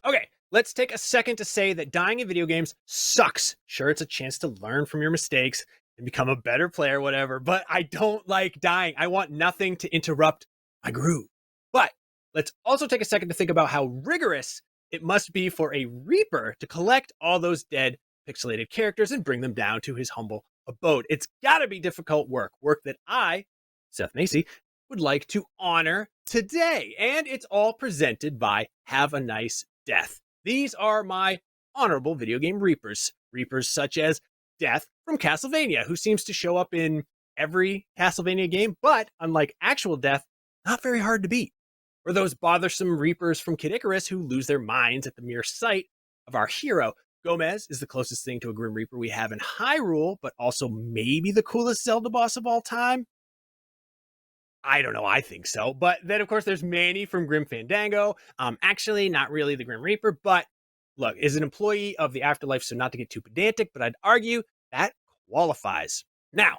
Okay, let's take a second to say that dying in video games sucks. Sure, it's a chance to learn from your mistakes and become a better player, whatever, but I don't like dying. I want nothing to interrupt my groove. But let's also take a second to think about how rigorous it must be for a Reaper to collect all those dead pixelated characters and bring them down to his humble abode. It's gotta be difficult work that I, Seth Macy, would like to honor today. And it's all presented by Have a Nice Death. These are my honorable video game Reapers. Reapers such as Death from Castlevania, who seems to show up in every Castlevania game, but unlike actual Death, not very hard to beat. Or those bothersome Reapers from Kid Icarus who lose their minds at the mere sight of our hero. Gomez is the closest thing to a Grim Reaper we have in Hyrule, but also maybe the coolest Zelda boss of all time. I don't know. I think so. But then, of course, there's Manny from Grim Fandango. Actually, not really the Grim Reaper, but look, is an employee of the Afterlife, so not to get too pedantic, but I'd argue that qualifies. Now,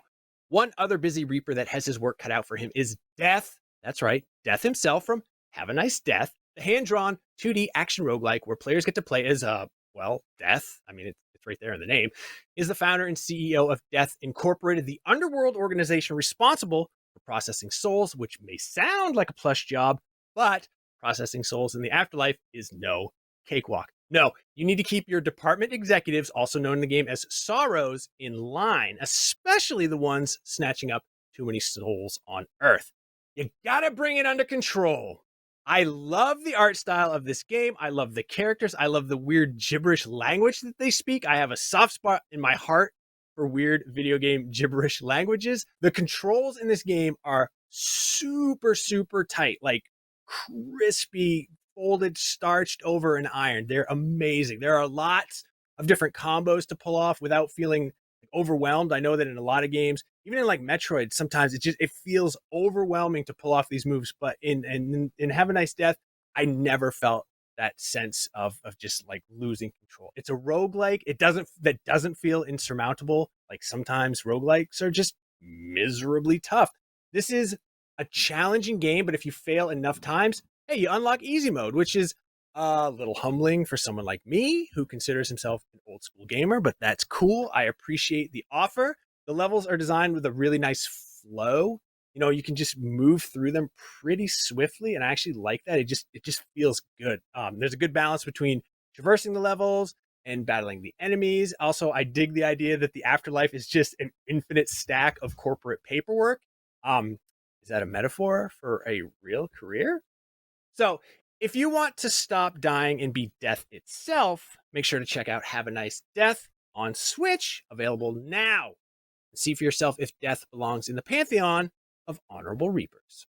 one other busy Reaper that has his work cut out for him is Death. That's right, Death himself from Have a Nice Death, the hand-drawn 2D action roguelike where players get to play as, Death. I mean, it's right there in the name. Is the founder and CEO of Death Incorporated, the underworld organization responsible for processing souls, which may sound like a plush job, but processing souls in the afterlife is no cakewalk. No, you need to keep your department executives, also known in the game as sorrows, in line, especially the ones snatching up too many souls on Earth. You gotta bring it under control. I love the art style of this game. I love the characters. I love the weird gibberish language that they speak. I have a soft spot in my heart for weird video game gibberish languages. The controls in this game are super, super tight, like crispy, folded, starched over and ironed. They're amazing. There are lots of different combos to pull off without feeling overwhelmed. I know that in a lot of games, even in like Metroid, sometimes it feels overwhelming to pull off these moves. But in Have a Nice Death, I never felt that sense of just like losing control. It's a roguelike. That doesn't feel insurmountable. Like sometimes roguelikes are just miserably tough. This is a challenging game, but if you fail enough times, hey, you unlock easy mode, which is a little humbling for someone like me who considers himself an old school gamer, but that's cool. I appreciate the offer. The levels are designed with a really nice flow. You know, you can just move through them pretty swiftly, and I actually like that. It just feels good. There's a good balance between traversing the levels and battling the enemies. Also, I dig the idea that the afterlife is just an infinite stack of corporate paperwork. Is that a metaphor for a real career? So, if you want to stop dying and be death itself, make sure to check out Have a Nice Death on Switch, available now. See for yourself if Death belongs in the pantheon of honorable Reapers.